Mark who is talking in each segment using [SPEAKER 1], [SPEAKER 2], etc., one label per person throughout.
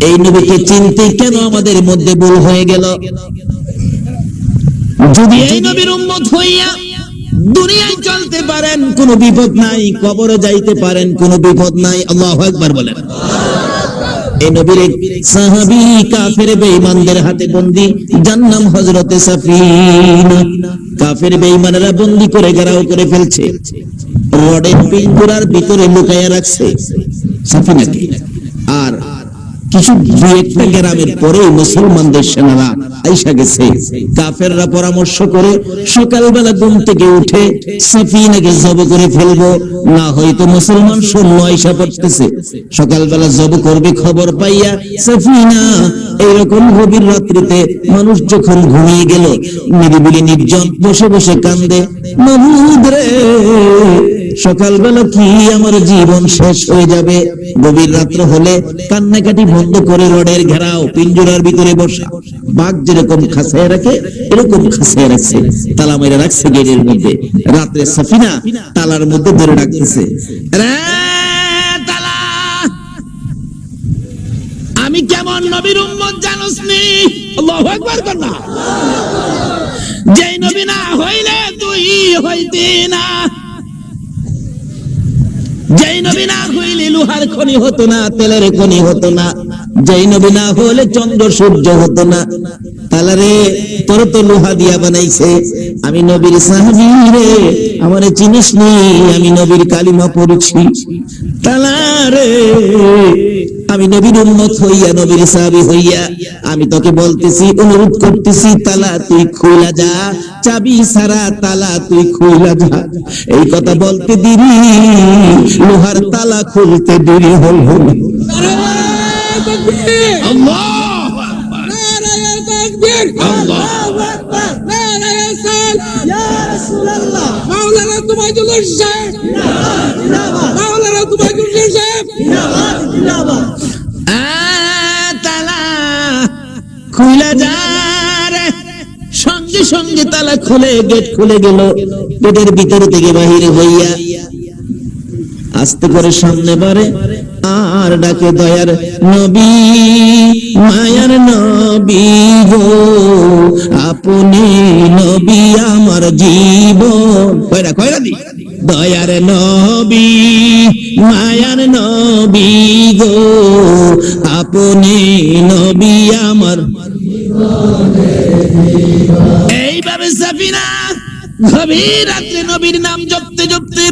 [SPEAKER 1] এই নবীকে চিনতে কেন আমাদের মধ্যে ভুল হয়ে গেল? যদি এই নবীর উম্মত হইয়া দুনিয়ায় চলতে পারেন কোনো বিপদ নাই, কবরে যাইতে পারেন কোনো বিপদ নাই। আল্লাহু আকবার বলেন। এই নবীর এক সাহাবী কাফের বেঈমানদের হাতে বন্দী, যার নাম হযরতে সাফিনা। কাফের বেঈমানেরা বন্দী করে ঘেরাও করে ফেলছে, রডের পিঞ্জরার ভিতরে লুকায়া রাখছে সাফিনাকে। আর কিছু দুই একটা গ্রামের পরে মুসলমানদের সেনারা আইসা গেছে। কাফেররা পরামর্শ করে সকালবেলা ঘুম থেকে উঠে সাফিনাকে জব করে ফেলবো, না হয়তো মুসলমান সৈন্য আইসা পড়তেছে। সকালবেলা জব করবে খবর পাইয়া সাফিনা এইরকম গভীর রাত্রিতে মানুষ যখন ঘুমিয়ে গেল, নিরিবিলি নির্জন বসে বসে কান্দে, মাবুদ রে সকালবেলা কি আমার জীবন শেষ হয়ে যাবে। গভীর রাত্র হলে কান্নাকাটি বন্ধ করে রডের ঘেরাও পিঞ্জরার ভিতরে বসা। বাঘ যেরকম খাঁচায় রাখে এরকম খাঁচায় রাখছে, তালা মেরে রাখছে গেটের মধ্যে। রাত্রে সাফিনা তালার মধ্যে ধরে রাখতেছে, তালা আমি কেমন নবীর উম্মত জানোস নি? আল্লাহু আকবার কর না। যেই নবী না হইলে তুই হইতি না, যেই নবী না হইলে লোহার খনি হতো না, তেলের খনি হতো না, যেই নবী না হলে চন্দ্র সূর্য হতো না। তালারে তোর তো লোহা দিয়া বানাইছে, আমি নবীর সাহাবী রে, আমারে চিনিস নি? আমি নবীর কালিমা পড়েছি। তালারে আমি নবীর উম্মত হইয়া নবীর সাহাবী হইয়া আমি তোকে বলতেছি, অনুরোধ করতেছি, তালা তুই খুইলা যা, চাবি সারা তালা তুই খুইলা যা। এই কথা বলতে দেরি, লোহার তালা খুলতে দেরি হল। আল্লাহু আকবার, নারায়ে তাকবীর, আল্লাহু আকবার, নারায়ে সালাত, ইয়া রাসূলুল্লাহ। মাওলানা তুমাইদুল সাহেব জিন্দাবাদ, মাওলানা তুমাইদুল সাহেব জিন্দাবাদ, জিন্দাবাদ। তালা খুলে যা রে, সঙ্গে সঙ্গে তালা খুলে গেট খুলে গেল। গেটের ভিতর থেকে বাহিরে হইয়া আস্তে করে সামনে বাড়ে আর ডাকে, দয়ার নবী, মায়ার নবী গো, আপনি নবী আমার জীবন। কয়রা কয়রা দি, দয়ার নবী, মায়ার নবী গো, আপনি নবী আমার। এইভাবে সাফিনা গভীর রাত্রে নবীর নাম জপতে জপতে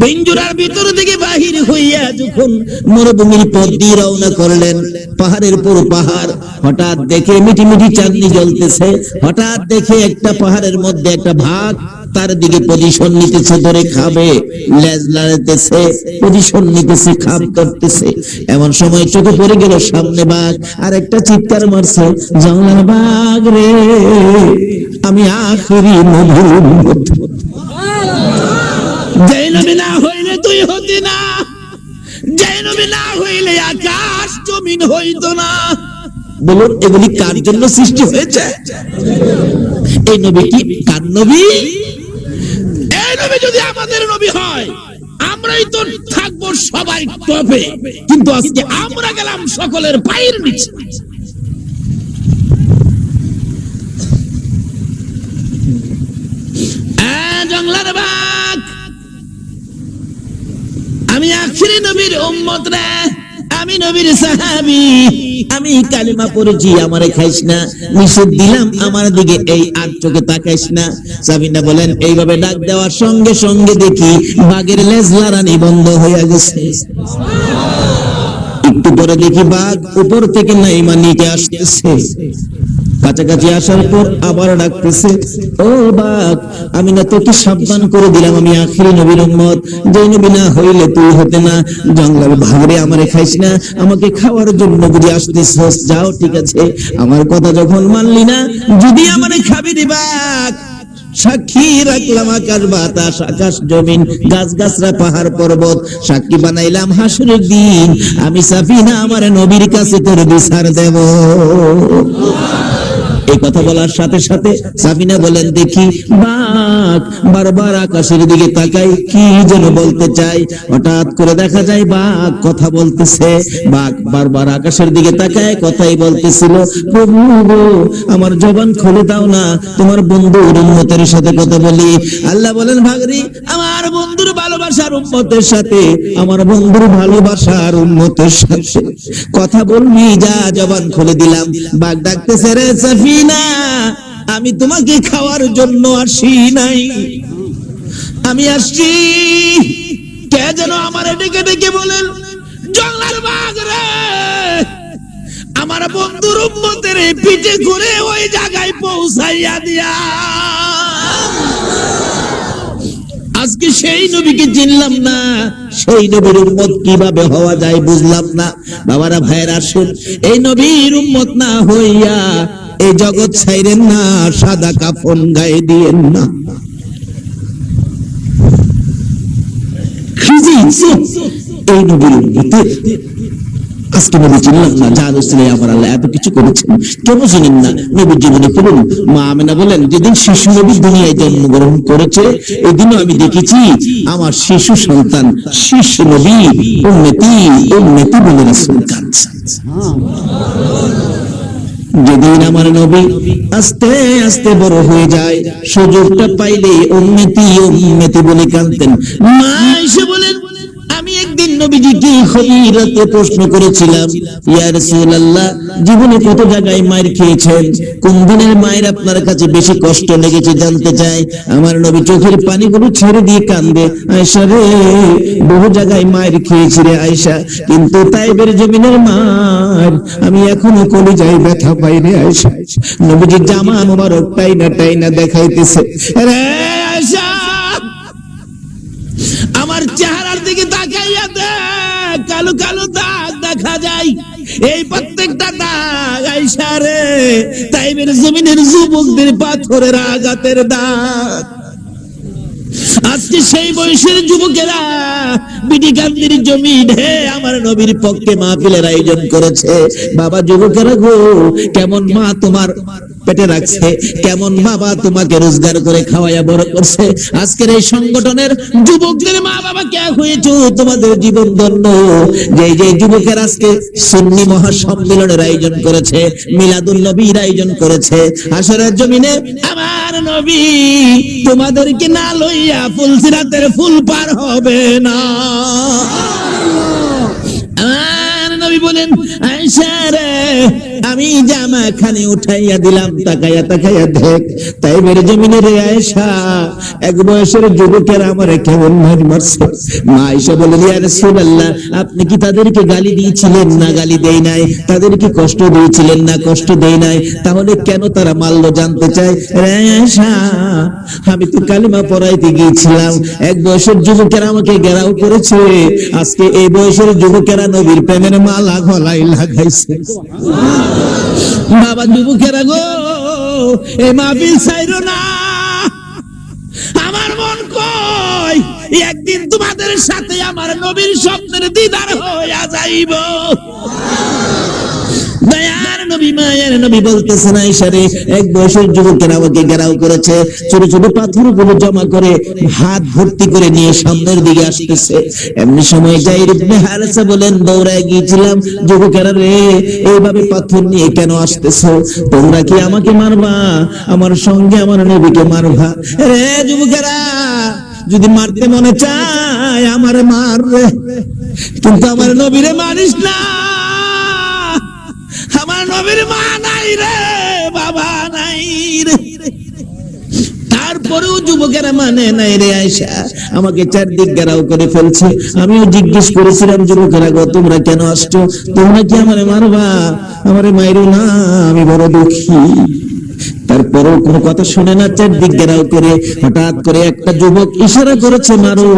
[SPEAKER 1] পিঞ্জরার ভিতর থেকে বাহির হইয়া যখন মরুভূমির পথ দিয়ে রওনা করলেন, পাহাড়ের পর পাহাড়, হঠাৎ দেখে মিটি মিটি চাঁদনি জ্বলতেছে। হঠাৎ দেখে একটা পাহাড়ের মধ্যে একটা ভাগ তার দিকে পজিশন নিতেছে, ধরে খাবে, লেজ লাড়াতেছে, পজিশন নিতেছে, খাপ করতেছে। এমন সময় চোখে পড়ে গেল সামনে বাঘ, আর একটা চিৎকার মারছে, জঙ্গলার বাঘ রে, আমি আখেরি নবীর উম্মত। যেই নবী না হইলে তুই হতি না, যেই নবী না হইলে আকাশ জমিন হইতো না। বলুন এগুলি কার জন্য সৃষ্টি হয়েছে? এই নবী কি কার নবী? এই নবী যদি আমাদের নবী হয়, আমরাই তো থাকবো সবাই টপে, কিন্তু আজকে আমরা গেলাম সকলের পায়ের নিচে। জঙ্গলার বাঘ, আমি আখিরি নবীর উম্মত রে, আমি নবীর সাহাবী, আমি কালিমা পড়েছি, আমারে খাইস না, নিষেধ দিলাম আমার দিকে এই আর চোখে তাকাইস না। সাফিনা বলেন, এইভাবে ডাক দেওয়ার সঙ্গে সঙ্গে দেখি বাঘের লেজ লাড়ানি বন্ধ হয়ে গেছে। একটু পরে দেখি বাঘ উপর থেকে নাইমা নিচে আসতেছে। কাছাকাছি আসার পর আবার ডাকতেছে, ও বাঘ, আমি না তোকে সাবধান করে দিলাম, আমি আখিরি নবীর উম্মত, যে নবী না হইলে তুই হতে না। জঙ্গলের ভাগরে আমারে খাইস না, আমাকে খাওয়ার জন্য যদি আসতেছস, যাও ঠিক আছে, আমার কথা যখন মানলি না, যদি আমারে খাবি রে বাঘ, সাক্ষী রাখলাম আকাশ বাতাস, আকাশ জমিন, গাছ গাছরা, পাহাড় পর্বত, সাক্ষী বানাইলাম হাসরের দিন, আমি সাফিনা আমার নবীর কাছে তোর বিচার দেব। এই কথা বলার সাথে সাথে সাফিনা বলেন, দেখি বাঘ বারবার আকাশের দিকে তাকাই, কি যেন বলতে চাই। হঠাৎ করে দেখা যায় বাঘ কথা বলতেছে। বাঘ বারবার আকাশের দিকে তাকায়, কথাই বলতেছিল, প্রভু গো, আমার জবান খুলে দাও না, তোমার বন্ধুর উম্মতের সাথে কথা বলি। আল্লাহ বলেন, ভাগরি, আমার বন্ধুর ভালোবাসার উম্মতের সাথে, আমার বন্ধুর ভালোবাসার উম্মতের সাথে কথা বলবি, যা, জবান খুলে দিলাম। বাঘ ডাকতেছে, রে সাফিনা, আমি তোমাকে খাওয়ার জন্য আসি নাই, আমি আসছি। কে যেন আমার ডেকে ডেকে বলেন, জঙ্গলার বাঘ রে, আমার বন্ধুর উম্মতের পিঠে করে ওই জায়গায় পৌঁছাইয়া দিয়া। আজকে সেই নবীকে চিনলাম না, সেই নবীর উম্মত কিভাবে হওয়া যায় বুঝলাম না। বাবারা, ভাইয়েরা, আসুন, এই নবীর উম্মত না হইয়া এই জগৎ ছাইরেন না, সাদা কাফন গায়ে দিয়েন না। এই নবীর উম্মতের আজকে নবী চিনলাম না, যার উসিলায় আমার আল্লাহ এত কিছু করেছেন, কেন চিনেন না? নবীর জীবনে পড়ুন। মা আমেনা বলেন, যেদিন শিশু নবী দুনিয়ায় জন্মগ্রহণ করেছে, এই দিনও আমি দেখেছি আমার শিশু সন্তান, শিশু নবী উম্মতি উম্মতি বলে রাসূল কাঁদছে। যেদিন আমার নবী আস্তে আস্তে বড় হয়ে যায়, সুযোগটা পাইলে উম্মতি উম্মতি বলে কাঁদতেন। মা এসে বলেন, আমি একদিন নবীজিকে খবীরাতে প্রশ্ন করেছিলাম, ইয়া রাসূলুল্লাহ, জীবনে কত জায়গায় মার খেয়েছেন, কোন দিনের মায়ের আপনার কাছে বেশি কষ্ট লেগেছে জানতে চাই। আমার নবী চোখের পানিগুলো ছেড়ে দিয়ে কান্দে, আয়েশা রে, বহু জায়গায় মার খেয়েছি রে আয়েশা, কিন্তু তাইবের জমিনের মার আমি এখনো কলিজায় ব্যথা পাই রে আয়েশা। নবীজি জামা মোবারক টাইনা টাইনা দেখাইতেছে, রে আয়েশা, আমার চেহারার দিকে তাকাইয়া দেখ, কালো কালো দাগ দেখা যায়, এই প্রত্যেকটা দাগ আয়েশা রে তাইবের জমিনের যুবকদের পাথরের আঘাতের দাগ। আজকে সেই বয়সের যুবকেরা বিডিকান্দির জমিনে আমার নবীর পক্ষে মাহফিলের আয়োজন করেছে। বাবা যুবকেরা গো, কেমন মা তোমার পেটে রাখছে, কেমন বাবা তোমাকে রোজগার করে খাওয়াইয়া বড় করছে। আজকের এই সংগঠনের যুবকদের মা বাবা কে হয়েছে, তোমাদের জীবন ধন্য। যে যে যুবকের আজকে সুন্নি মহাসম্মেলনের আয়োজন করেছে, মিলাদুল নবীর আয়োজন করেছে, আসরের জমিনে আমার নবী তোমাদেরকে না লইয়া ফুলসিরাতের ফুল পার হবে না। আমার নবী বলেন, আয়েশা রে, আমি জামা খানে উঠাইয়া দিলাম, তাকাইয়া তাকাইয়া দেখ, তাইবের জমিনে রে আয়েশা, এক বয়সের যুবকের আমারে কেমন মারছে। মা আয়েশা বলেন, ইয়া রাসূলুল্লাহ, আপনি কি তাদেরকে গালি দিয়েছিলেন? না, গালি দেই নাই। তাদেরকে কষ্ট দিয়েছিলেন? না, কষ্ট দেই নাই। তাহলে কেন তারা মারলো জানতে চাই। রে আয়েশা, আমি তো কালিমা পড়াইতে গিয়েছিলাম, এক বয়সের যুবকেরা আমাকে ঘেরাও করেছে, আজকে এই বয়সের যুবকেরা নবীর প্রেমের মালা গলায় লাগাইছে। বাবা যুবকেরা গো, এই মাহফিল ছাইরো না, আমার মন কয় একদিন তোমাদের সাথে আমার নবীর স্বপ্নের দিদার হইয়া যাইব। দয়ার নবী, মায়ের নবী বলতেছেন, আয়েশা রে, এক বয়সের যুবকেরা আমাকে ঘেরাও করেছে, ছোট ছোট পাথরগুলো জমা করে হাত ভর্তি করে নিয়ে সামনের দিকে আসতেছে। এমনি সময় যায়ের ইবনে হারেসা বলেন, দৌড়ায় গিয়েছিলাম, যুবকেরা রে, এইভাবে পাথর নিয়ে কেন আসতেছো? তোমরা কি আমাকে মারবা? আমার সঙ্গে আমার নবীকে মারবা? রে যুবকেরা, যদি মারতে মনে চায় আমারে মার রে, কিন্তু আমার নবীরে মারিস না। আমার নবীর মা নাই রে, বাবা নাই রে। তারপরেও যুবকেরা মানে নাই রে আয়েশা, আমাকে চারদিক ঘেরাও করে ফেলছে। আমিও জিজ্ঞেস করেছিলাম, যুবকেরা গো, তোমরা কেন আসছো? তোমরা কি আমারে মারবা? আমারে মাইরো না, আমি বড় দুঃখী। তারপরেও কোনো কথা শুনে না, চারদিক ঘেরাও করে হঠাৎ করে একটা যুবক ইশারা করেছে, মারো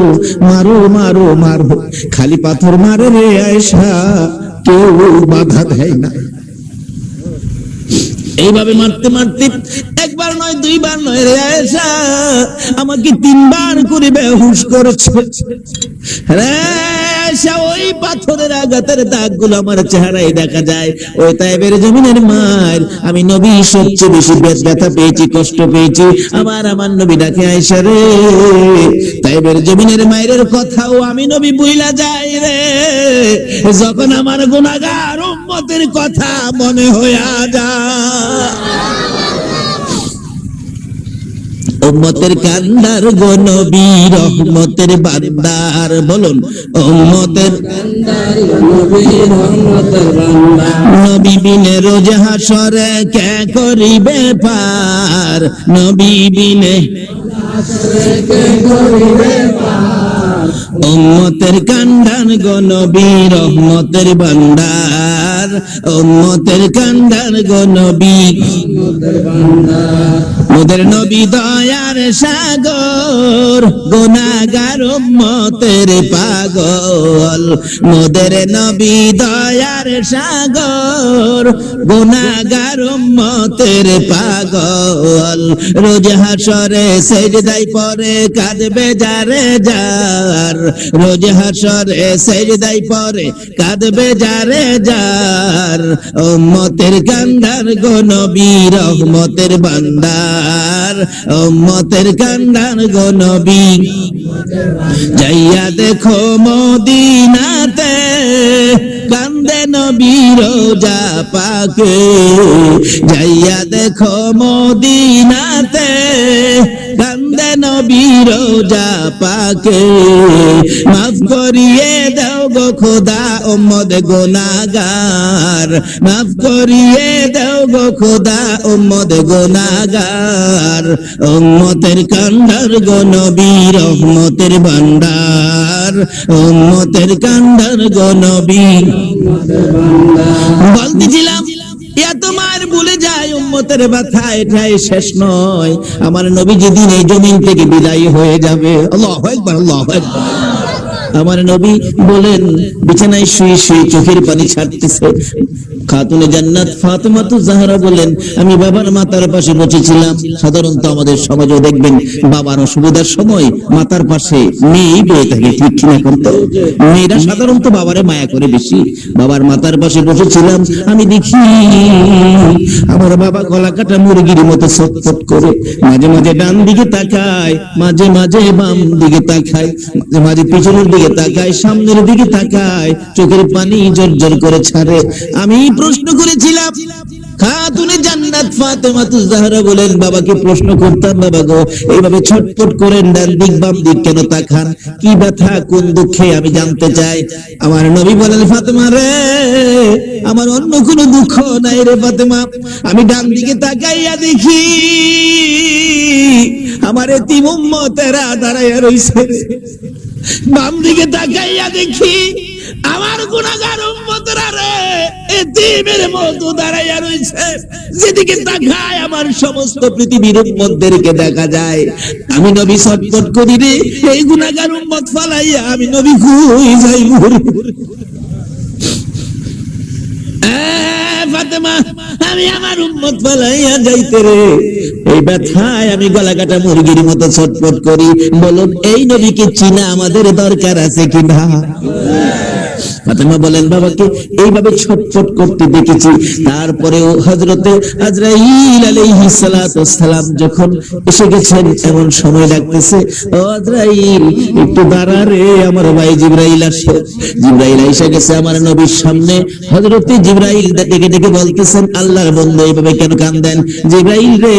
[SPEAKER 1] মারো মারো মারো। খালি পাথর মারে রে আয়েশা, কেউ বাধা দেয় না। এইভাবে মারতে মারতে একবার নয়, দুইবার নয় রে আয়েশা, আমাকে 3 বার করে বেহুশ করেছে রে আসা ওই পাথরের আঘাতের দাগগুলো আমার চেহারায় দেখা যায়। ওই তায়েবের জমিনের মায়ের আমি নবী সবচেয়ে বেশি ব্যথা পেয়েছি, কষ্ট পেয়েছি। আমার নবী ডাকে, আয়েশা রে, তায়েবের জমিনের মায়ের কথাও আমি নবী ভুইলা যাই রে, যখন আমার গুনাহগার উম্মতের কথা মনে হইয়া যায়। উম্মতের কান্দার গো নবী, রহমতের বান্দার, বলুন উম্মতের কান্দার গো নবী, রহমতের বান্দার। নবী বিনে রোজ হাসরে কে করিবে পার, নবী বিনে হাসরে কে করিবে পার। উম্মতের কান্দার গো নবী, রহমতের বান্দার, উম্মতের কান্দার গো নবী, রহমতের বান্দার। মোদের নবী দয়ার সাগর, গুনাহগার উম্মতের পাগল। মোদের নবী দয়ার সাগর, গুনাহগার উম্মতের পাগল। রোজ হাসরে সেজদায় পড়ে কাঁদবে যারে যার, রোজ হাসরে সেজদায় পড়ে কাঁদবে যারে যার। উম্মতের কান্দার গো নবী, রহমতের বান্দার, উম্মতের কান্দার গো নবী। যাইয়া দেখো মদিনাতে, কান্দে নবী রোজা পাকে। যাইয়া দেখো মদিনাতে, কান্দে নবী রোজা পাকে। মাফ করিয়ে দাও গো খোদা উম্মত গুনাহগার, মাফ করিয়ে দাও গো খোদা উম্মত গুনাহগার। উম্মতের কান্দার গো নবী, রহমতের ভান্ডার, উম্মতের কান্দার গো নবী। বলতেছিলাম তোমার ভুলে যায় উম্মতের ব্যথা, এটাই শেষ নয়। আমার নবী যেদিন এই জমিন থেকে বিদায় হয়ে যাবে, আল্লাহু আকবার, আল্লাহু আকবার। আমার নবী বলেন, বিছানায় শুয়ে শুয়ে চোখের পানি ছাড়তেছে। খাতুনে জান্নাত ফাতেমাতুজ জাহরা বলেন, আমি বাবার মাথার পাশে বসেছিলাম। সাধারণত আমাদের সমাজেও দেখবেন বাবার অসুবিধার সময় মাথার পাশে মেয়েই বয়ে থাকে, ঠিক কিনা করতো? মেয়েরা সাধারণত বাবারে মায়া করে বেশি। বাবার মাথার পাশে বসেছিলাম, আমি দেখি আমার বাবা গলা কাটা মুরগির মতো ছটফট করে, মাঝে মাঝে ডান দিকে তাকায়, মাঝে মাঝে বাম দিকে তাকায়, মাঝে মাঝে পিছনের দিকে তাকায়, সামনের দিকে তাকায়, চোখের পানি জর্জর করে ছাড়ে। আমি প্রশ্ন করেছিলাম, খাতুনে জান্নাত ফাতেমাতুজ জাহরা বলেন, বাবাকে প্রশ্ন করতাম, বাবা গো এইভাবে ছটফট করেন ডান দিক বাম দিক কেন তাকান, কি ব্যথা কোন দুঃখে আমি জানতে চাই। আমার নবী বলেন, ফাতেমা রে, আমার অন্য কোনো দুঃখ নাই রে ফাতেমা। আমি ডান দিকে তাকাইয়া দেখি আমার এতিম উম্মতেরা দাঁড়াইয়া রইছে, বাম দিকে তাকাইয়া দেখি আমার গুনাহগার উম্মতরা রে এতিমের মতো দাঁড়াইয়া রইছে। যেদিকে তাকায় আমার সমস্ত পৃথিবীর উম্মতদেরকে দেখা যায়। আমি নবী ছটফট করি রে, এই গুনাহগার উম্মত ফালাইয়া আমি নবী কই যাইব রে। ফাতেমা, আমি আমার উম্মত ফালাইয়া যাইতে রে, এই ব্যথায় আমি গলা কাটা মুরগির মতো ছটফট করি। বলুন, এই নবীকে চিনা আমাদের দরকার আছে কিনা? ফাতেমা বলেন, বাবাকে এইভাবে ছটফট করতে দেখেছি। তারপরেও হযরতে আজরাইল আলাইহিস সালাতু ওয়াস সালাম যখন এসে গেছেন, এমন সময় ডাকতেছে, ও আজরাইল একটু দাঁড়া রে, আমার ভাই জিবরাইল আসে। জিবরাইল এসে গেছে আমার নবীর সামনে। হযরতে জিবরাইল ডেকে ডেকে বলতেছেন, আল্লাহর বন্ধু এইভাবে কেন কাঁদেন? জিবরাইল রে,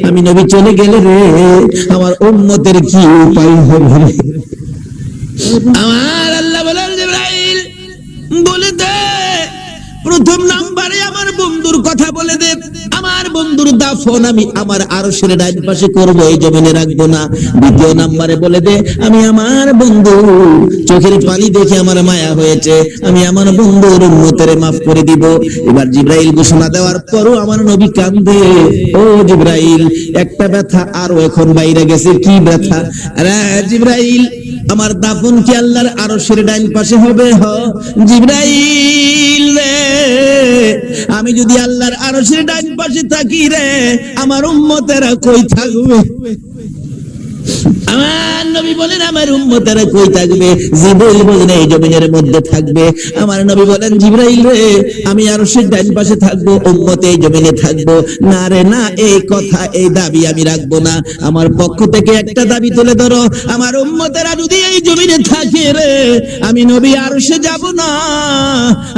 [SPEAKER 1] আমি নবী চলে গেলে রে আমার উম্মতের কি উপায় হবে? আমার আল্লাহ বলেন, জিবরাইল বলে দে, প্রথম নাম্বারে আমার বন্ধুর কথা বলে দে। আমার বন্ধুর দাফন আমি আমার আরশের ডান পাশে করব, এই জমিনে রাখবো না। দ্বিতীয় নাম্বারে বলে দে, আমি আমার বন্ধু চোখের পানি দেখে আমার মায়া হয়েছে, আমি আমার বন্ধুর উম্মতের মাফ করে দিব। এবার জিবরাইল ঘোষণা দেওয়ার পরও আমার নবী কান্দে। ও জিবরাইল, একটা ব্যথা আরো এখন বাইরে গেছে। কি ব্যথা? আরে জিবরাইল, আমার দাফন কি আল্লাহর আরশের ডান পাশে হবে? হ জিবরাইল রে, আমি যদি আল্লাহর আরশের ডান পাশে থাকি রে, আমার উম্মতেরা কই থাকবে? আমার নবী বলেন আমার উম্মতেরা কই থাকবে? জিবরাইল বলেন এই জমিনের মধ্যে থাকবে। আমার নবী বলেন জিবরাইল রে, আমি আরশের ডান পাশে থাকবো, উম্মত এই জমিনে থাকবো। না রে না, এই কথা এই দাবি আমি রাখবো না। আমার পক্ষ থেকে একটা দাবি তুলে ধরো, আমার উম্মতেরা যদি এই জমিনে থাকে রে, আমি নবী আরশে যাব না,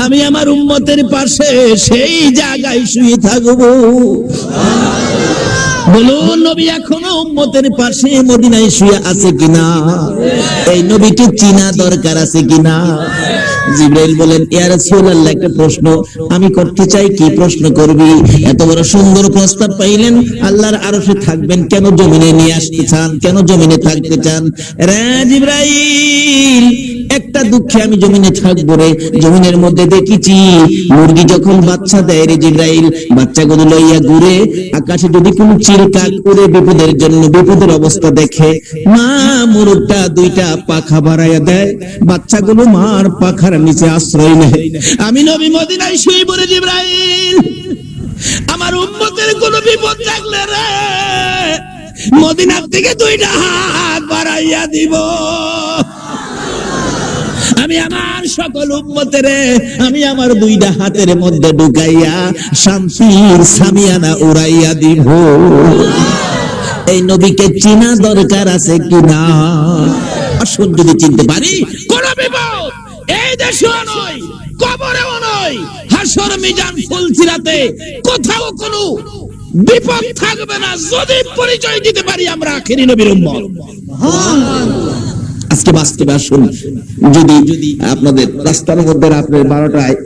[SPEAKER 1] আমি আমার উম্মতের পাশে সেই জায়গায় শুয়ে থাকবো। বলুন নবী এখনো উম্মতের পাশে মদিনায় শুয়ে আছে কিনা? এই নবীকে চিনা দরকার আছে কিনা? জিবরাইল বলেন ইয়া রাসূলুল্লাহ, একটা প্রশ্ন আমি করতে চাই। কি প্রশ্ন করবি? এত বড় সুন্দর প্রস্তাব পাইলেন, আল্লাহর আরশে থাকবেন, কেন জমিনে নিয়ে আসতে চান? কেন জমিনে থাকতে চান? রে জিবরাইল, একটা দুঃখে আমি জমিনে থাকবো রে। জমিনের মধ্যে দেখেছি মুরগি যখন বাচ্চা দেয় রে জিবরাইল, বাচ্চাগুলো লইয়া ঘুরে, আকাশে যদি কোনো চিলকাক উড়ে বিপদের জন্য বিপদের অবস্থা দেখে, মা মুরগটা দুইটা পাখা বাড়াইয়া দেয়, বাচ্চাগুলো মার পাখার নিচে আশ্রয় নেয়। আমি নবী মদিনায় শুয়ে পড়ে জিবরাইল, আমার উম্মতের কোনো বিপদ থাকলে রে মদিনার থেকে দুইটা হাত বাড়াইয়া দিব। আমি আমার সকল উম্মতের আমি আমার দুইটা হাতের মধ্যে ঢুকাইয়া শান্তির সামিয়ানা উড়াইয়া দিব। এই নবীকে চিনা দরকার আছে কিনা? আসুন যদি চিনতে পারি, কোন বিপদ এই দেশেও নয়, কবরেও নয়, হাসর মিজান ফুলসিরাতে কোথাও কোনো বিপদ থাকবে না, যদি পরিচয় দিতে পারি আমরা আখেরি নবীর উম্মত। আজকে বাস্তবে আসুন, যদি আপনাদের রাস্তার মধ্যে রাত্রে 12টায়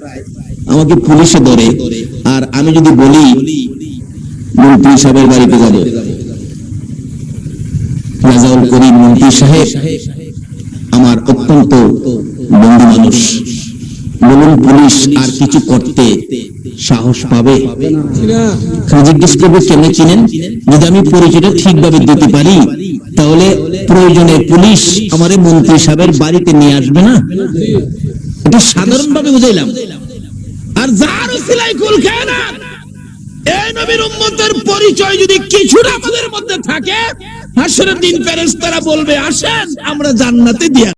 [SPEAKER 1] আমাকে পুলিশে ধরে, আর আমি যদি বলি মন্ত্রী সাহেবের বাড়িতে যাব, রাজাউল করিম মন্ত্রী সাহেব আমার অত্যন্ত বন্ধু মানুষ, বলুন পুলিশ আর কিছু করতে সাহস পাবে? জিজ্ঞেস করবে কেন চিনেন? যদি আমি পরিচয়টা ঠিকভাবে দিতে পারি, তাহলে প্রয়োজনে পুলিশ আমারে মন্ত্রী সাহেবের বাড়িতে নিয়ে আসবে না। এটা সাধারণ ভাবে বুঝাইলাম। আর যার সিলাই কুল খায় না, এই নবীর উম্মতের পরিচয় যদি কিছুটা আমাদের মধ্যে থাকে, হাসরের দিন ফেরেশতারা বলবে আসেন আমরা জান্নাতে দিয়া